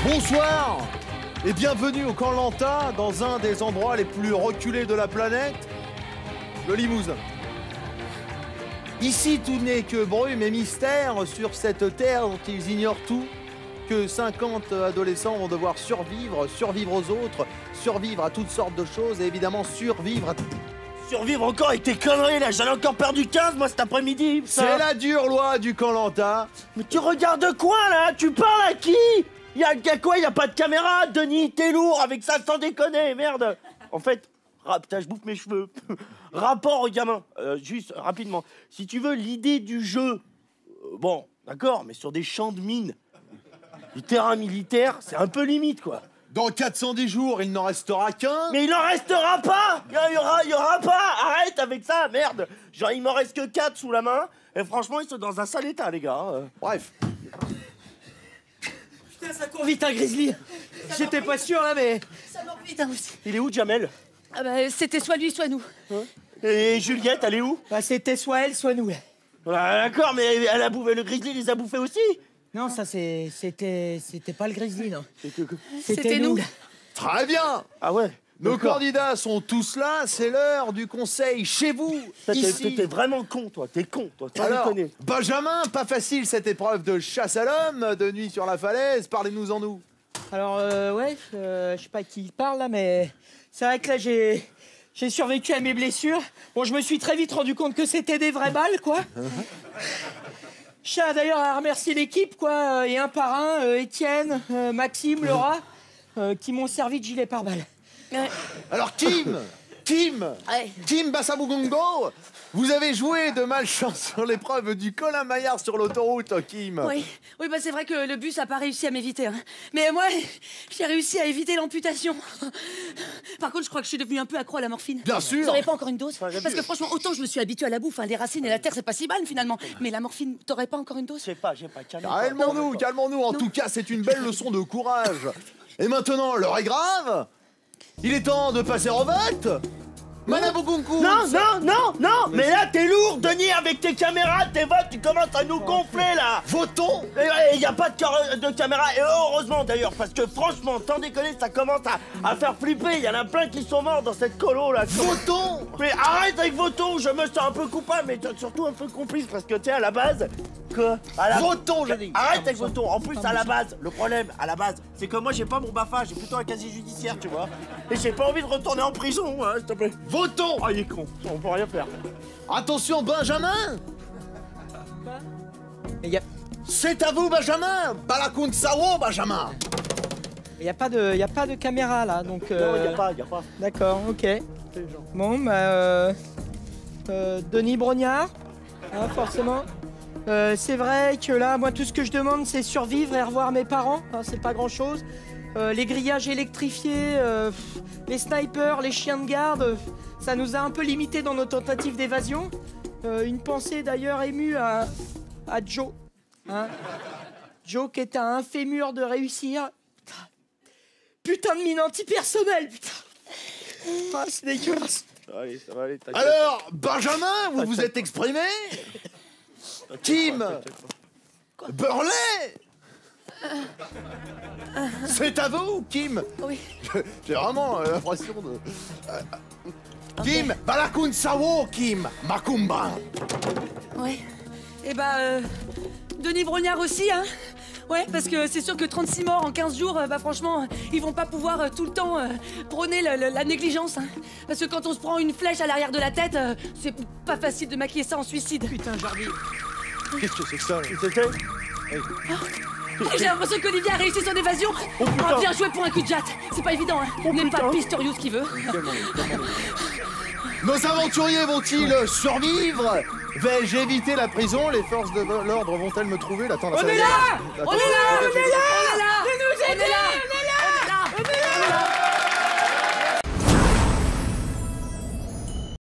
Bonsoir et bienvenue au Koh Lanta, dans un des endroits les plus reculés de la planète, le Limousin. Ici, tout n'est que brume et mystère sur cette terre dont ils ignorent tout, que 50 adolescents vont devoir survivre aux autres, survivre à toutes sortes de choses et évidemment survivre à... Survivre encore avec tes conneries là, j'en ai encore perdu 15 moi cet après-midi. C'est la dure loi du Koh Lanta. Mais tu regardes quoi là? Tu parles à qui? Y'a quoi? Y'a pas de caméra, Denis, t'es lourd avec ça sans déconner, merde. En fait, putain, je bouffe mes cheveux. Rapport au gamin, juste rapidement. Si tu veux, l'idée du jeu, bon, d'accord, mais sur des champs de mines, du terrain militaire, c'est un peu limite quoi. Dans 410 jours, il n'en restera qu'un. Mais il n'en restera pas. Il y aura pas. Arrête avec ça, merde. Genre, il m'en reste que 4 sous la main. Et franchement, ils sont dans un sale état, les gars. Bref. Putain, ça court vite, un grizzly. J'étais pas sûr, là, mais... Ça mord vite, hein, aussi. Il est où, Jamel? Ah bah, c'était soit lui, soit nous. Et Juliette, elle est où? Bah, c'était soit elle, soit nous. Ah, d'accord, mais elle a bouffé, le grizzly les a bouffés aussi? Non, ça, c'était pas le grizzly, non. C'était nous. Très bien. Ah ouais. Nos candidats sont tous là, c'est l'heure du conseil chez vous, ici. T'es vraiment con, toi. T'es con, toi. Alors, Benjamin, pas facile cette épreuve de chasse à l'homme, de nuit sur la falaise, parlez-nous en nous. Alors, ouais, je sais pas qui parle, là, mais... C'est vrai que là, j'ai survécu à mes blessures. Bon, je me suis très vite rendu compte que c'était des vraies balles, quoi. Je tiens d'ailleurs à remercier l'équipe, quoi, et un par un, Étienne, Maxime, Laura, qui m'ont servi de gilet pare-balles. Ouais. Alors Kim Bassamugongo, vous avez joué de malchance sur l'épreuve du Colin Maillard sur l'autoroute, Kim. Oui, bah c'est vrai que le bus a pas réussi à m'éviter. Hein. Mais moi, j'ai réussi à éviter l'amputation. Par contre, je crois que je suis devenue un peu accro à la morphine. Bien sûr. Vous aurez pas encore une dose? Parce que franchement, autant je me suis habituée à la bouffe, hein, les racines et la terre, c'est pas si mal finalement. Mais la morphine, t'aurais pas encore une dose? J'ai pas. Calmons-nous. En tout cas, c'est une belle leçon de courage. Et maintenant, l'heure est grave. Il est temps de passer au vote. Manabugunku. Non, mais là, t'es lourd, Denis, avec tes caméras, tes votes, tu commences à nous gonfler, là. Votons. Il y a pas de caméra, et heureusement, d'ailleurs, parce que franchement, sans déconner, ça commence à faire flipper. Il y en a plein qui sont morts dans cette colo, là. Votons. Mais arrête avec votons, je me sens un peu coupable, mais surtout un peu complice, parce que, tu sais, à la base... Votons, je dis. Arrête avec votons. En plus, à la base, le problème, à la base, c'est que moi, j'ai pas mon BAFA, j'ai plutôt un casier judiciaire, tu vois. Et j'ai pas envie de retourner en prison, hein, s'il te plaît. Votons. Oh, il est con, on peut rien faire. Attention, Benjamin. C'est à vous, Benjamin. Balakun Sawo, Benjamin. Il y a pas de caméra, là, donc... Non, il y a pas. D'accord, ok. Bon, bah... Denis Brognard, hein, forcément. C'est vrai que là, moi, tout ce que je demande, c'est survivre et revoir mes parents. Hein, c'est pas grand-chose. Les grillages électrifiés, les snipers, les chiens de garde, ça nous a un peu limités dans nos tentatives d'évasion. Une pensée d'ailleurs émue à Joe. Hein, Joe qui est à un fémur de réussir. Putain de mine antipersonnelle, putain. Ah, c'est dégueulasse. Allez, ça va aller, t'inquiète. Alors, Benjamin, vous vous êtes exprimé. Kim Burley. C'est à vous, Kim. Oui. J'ai vraiment l'impression de... Kim Balakun Sawo, Kim Makumba. Ouais. Et bah, Denis Brognard aussi, hein. Ouais, parce que c'est sûr que 36 morts en 15 jours, bah franchement, ils vont pas pouvoir tout le temps prôner la négligence. Hein. Parce que quand on se prend une flèche à l'arrière de la tête, c'est pas facile de maquiller ça en suicide. Putain, Jardy. Qu'est-ce que c'est que ça? J'ai l'impression qu'Olivier a réussi son évasion. Bien joué pour un cul de jatte. C'est pas évident, hein. N'est pas Pistorius qui veut. Nos aventuriers vont-ils survivre? Vais-je éviter la prison? Les forces de l'ordre vont-elles me trouver? Attends, On est là. On est là. De nous aider.